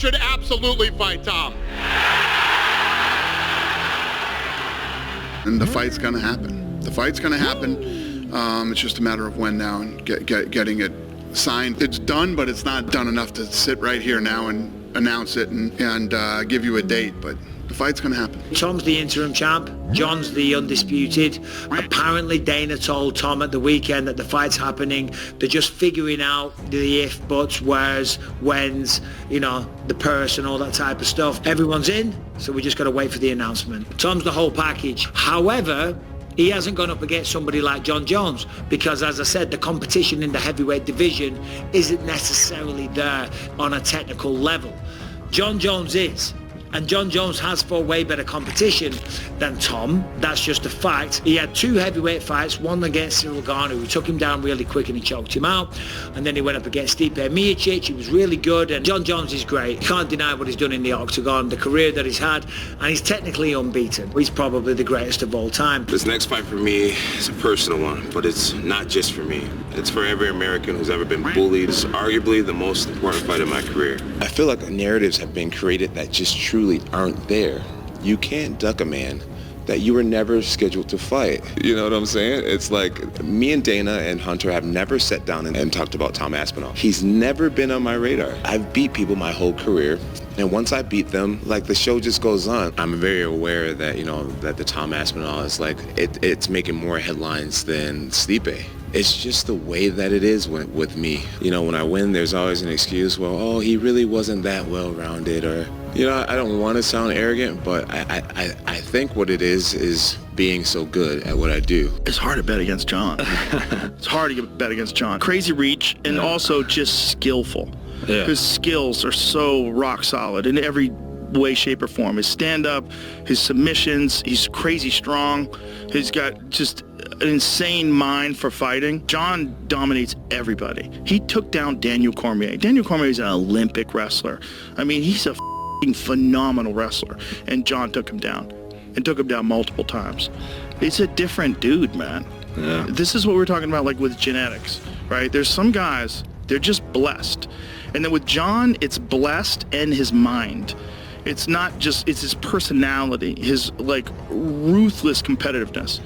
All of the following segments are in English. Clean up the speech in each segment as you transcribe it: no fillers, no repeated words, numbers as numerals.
should absolutely fight Tom. And the fight's going to happen. The fight's going to happen. It's just a matter of when now and getting it signed. It's done, but it's not done enough to sit right here now and announce it and give you a date. But the fight's going to happen. Tom's the interim champ. John's the undisputed. Apparently Dana told Tom at the weekend that the fight's happening. They're just figuring out the if, buts, wheres, whens, you know, the purse and all that type of stuff. Everyone's in, so we just got to wait for the announcement. Tom's the whole package. However, he hasn't gone up against somebody like Jon Jones because, as I said, the competition in the heavyweight division isn't necessarily there on a technical level. Jon Jones is. And Jon Jones has fought way better competition than Tom. That's just a fact. He had 2 heavyweight fights, one against Cyril Garner, who took him down really quick and he choked him out. And then he went up against Stipe Miocic. He was really good. And Jon Jones is great. You can't deny what he's done in the octagon, the career that he's had. And he's technically unbeaten. He's probably the greatest of all time. This next fight for me is a personal one, but it's not just for me. It's for every American who's ever been bullied. It's arguably the most important fight of my career. I feel like narratives have been created that just truly aren't there. You can't duck a man that you were never scheduled to fight. You know what I'm saying? It's like me and Dana and Hunter have never sat down and talked about Tom Aspinall. He's never been on my radar. I've beat people my whole career, and once I beat them, like, the show just goes on. I'm very aware that, you know, that the Tom Aspinall is like, it's making more headlines than Stipe. It's just the way that it is with me. You know, when I win, there's always an excuse. Well, oh, he really wasn't that well-rounded, or, you know, I don't want to sound arrogant, but I think what it is being so good at what I do. It's hard to bet against Jon. It's hard to bet against Jon. Crazy reach and also just skillful. Yeah. His skills are so rock solid in every way, shape, or form. His stand-up, his submissions, he's crazy strong. He's got just an insane mind for fighting. Jon dominates everybody. He took down Daniel Cormier. Daniel Cormier is an Olympic wrestler. I mean, he's a phenomenal wrestler. And Jon took him down. And took him down multiple times. It's a different dude, man. Yeah. This is what we're talking about, like with genetics, right? There's some guys, they're just blessed. And then with Jon, it's blessed and his mind. It's not just, it's his personality, his like ruthless competitiveness.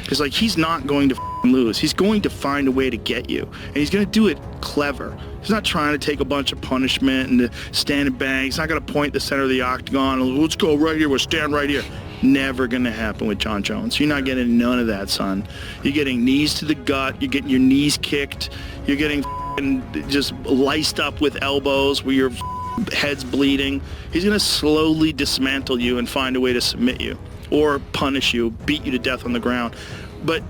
It's like he's not going to lose. He's going to find a way to get you. And he's going to do it clever. He's not trying to take a bunch of punishment and stand and bang. He's not going to point the center of the octagon and let's go right here, we'll stand right here. Never going to happen with Jon Jones. You're not getting none of that, son. You're getting knees to the gut. You're getting your knees kicked. You're getting just laced up with elbows where your head's bleeding. He's going to slowly dismantle you and find a way to submit you or punish you, beat you to death on the ground. But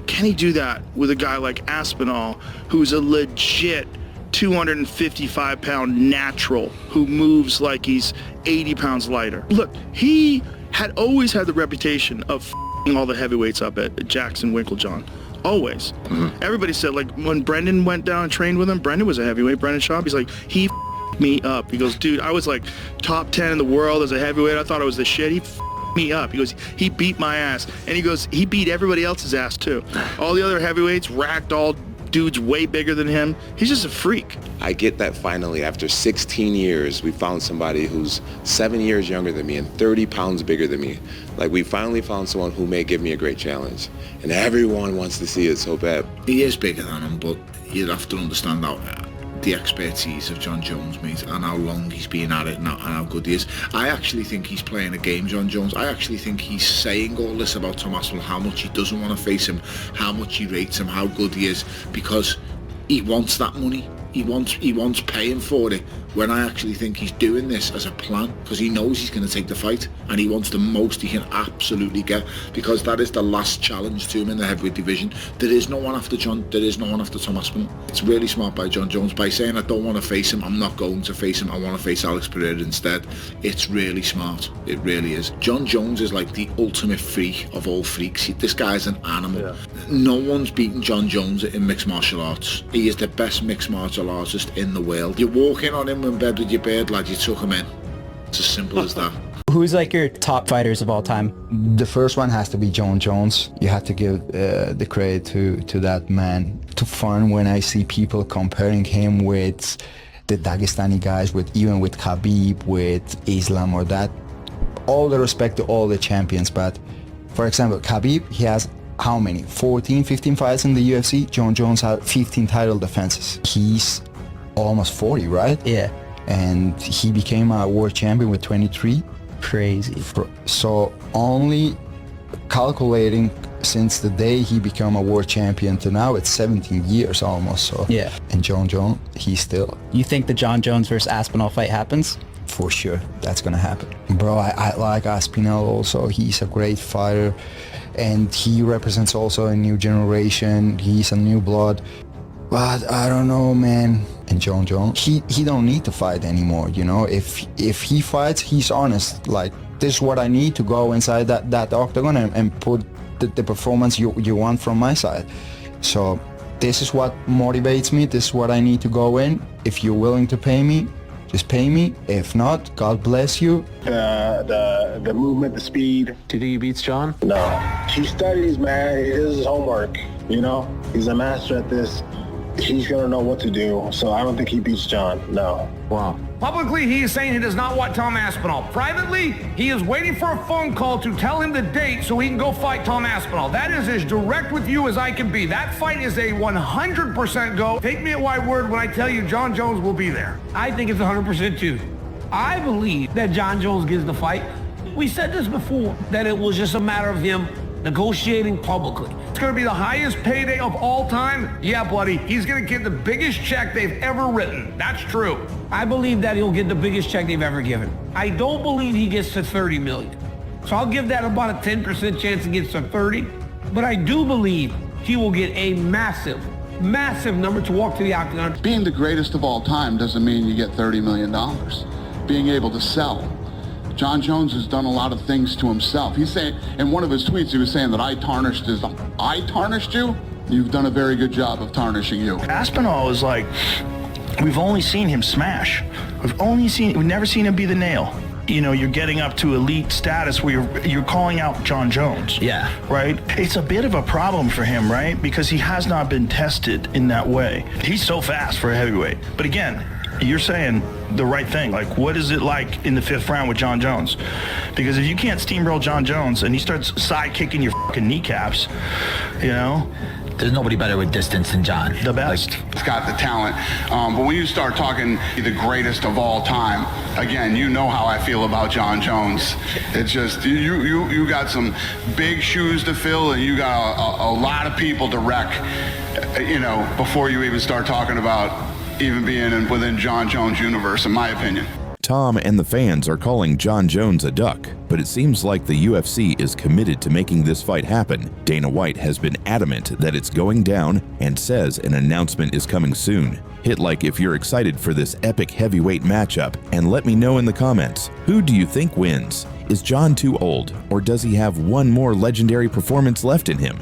can he do that with a guy like Aspinall, who's a legit 255-pound natural who moves like he's 80 pounds lighter? Look, he had always had the reputation of all the heavyweights up at Jackson Winklejohn. Always. Mm-hmm. Everybody said, like, when Brendan went down and trained with him, Brendan was a heavyweight, Brendan Schaub, he's like, he me up. He goes, dude, I was like top 10 in the world as a heavyweight. I thought I was the shit. He me up. He goes, he beat my ass. And he goes, he beat everybody else's ass too. All the other heavyweights racked all dudes way bigger than him. He's just a freak. I get that finally, after 16 years, we found somebody who's 7 years younger than me and 30 pounds bigger than me. Like, we finally found someone who may give me a great challenge. And everyone wants to see it so bad. He is bigger than him, but you'd have to understand how the expertise of Jon Jones, mate, and how long he's been at it and how good he is. I actually think he's playing a game, Jon Jones. I actually think he's saying all this about Tom Aspinall, how much he doesn't want to face him, how much he rates him, how good he is, because he wants that money. He wants paying for it, when I actually think he's doing this as a plan, because he knows he's going to take the fight and he wants the most he can absolutely get, because that is the last challenge to him in the heavyweight division. There is no one after Jon. There is no one after Tom Aspinall. It's really smart by Jon Jones by saying, I don't want to face him, I'm not going to face him, I want to face Alex Pereira instead. It's really smart. It really is. Jon Jones is like the ultimate freak of all freaks. This guy's an animal. Yeah. No one's beaten Jon Jones in mixed martial arts. He is the best mixed martial artist in the world. You walk in on him in bed with your beard, lad, you took him in. It's as simple as that. Who's like your top fighters of all time? The first one has to be Jon Jones. You have to give the credit to that man. Too fun when I see people comparing him with the Dagestani guys, even with Khabib, with Islam or that. All the respect to all the champions, but for example, Khabib, he has how many? 14, 15 fights in the UFC? Jon Jones had 15 title defenses. He's almost 40, right? Yeah. And he became a world champion with 23. Crazy. So only calculating since the day he became a world champion to now, it's 17 years almost. So yeah. And Jon Jones, he's still. You think the Jon Jones versus Aspinall fight happens? For sure, that's gonna happen. Bro, I like Aspinall also. He's a great fighter, and he represents also a new generation. He's a new blood. But I don't know, man. And Jon Jones, he don't need to fight anymore, you know? If he fights, he's honest. Like, this is what I need to go inside that octagon and put the performance you want from my side. So this is what motivates me. This is what I need to go in. If you're willing to pay me, just pay me. If not, God bless you. The movement, the speed. Do you think he beats Jon? No. He studies, man. He does his homework. You know, he's a master at this. He's gonna know what to do. So I don't think he beats Jon. No. Wow. Publicly, he is saying he does not want Tom Aspinall. Privately, he is waiting for a phone call to tell him the date so he can go fight Tom Aspinall. That is as direct with you as I can be. That fight is a 100% go. Take me at my word when I tell you Jon Jones will be there. I think it's 100% too. I believe that Jon Jones gets the fight. We said this before, that it was just a matter of him negotiating publicly. It's going to be the highest payday of all time? Yeah, buddy. He's going to get the biggest check they've ever written. That's true. I believe that he'll get the biggest check they've ever given. I don't believe he gets to 30 million. So I'll give that about a 10% chance he gets to 30. But I do believe he will get a massive number to walk to the octagon. Being the greatest of all time doesn't mean you get $30 million. Being able to sell. Jon Jones has done a lot of things to himself. He's saying, in one of his tweets, he was saying that I tarnished you? You've done a very good job of tarnishing you. Aspinall is like, we've only seen him smash. We've never seen him be the nail. You know, you're getting up to elite status where you're calling out Jon Jones. Yeah. Right? It's a bit of a problem for him, right? Because he has not been tested in that way. He's so fast for a heavyweight. But again, you're saying the right thing. Like, what is it like in the 5th round with Jon Jones? Because if you can't steamroll Jon Jones and he starts side kicking your fucking kneecaps, you know, there's nobody better with distance than Jon. The best. He's got the talent. But when you start talking the greatest of all time, again, you know how I feel about Jon Jones. It's just, you got some big shoes to fill, and you got a lot of people to wreck, you know, before you even start talking about even being within Jon Jones' universe, in my opinion. Tom and the fans are calling Jon Jones a duck, but it seems like the UFC is committed to making this fight happen. Dana White has been adamant that it's going down and says an announcement is coming soon. Hit like if you're excited for this epic heavyweight matchup, and let me know in the comments, who do you think wins? Is Jon too old, or does he have one more legendary performance left in him?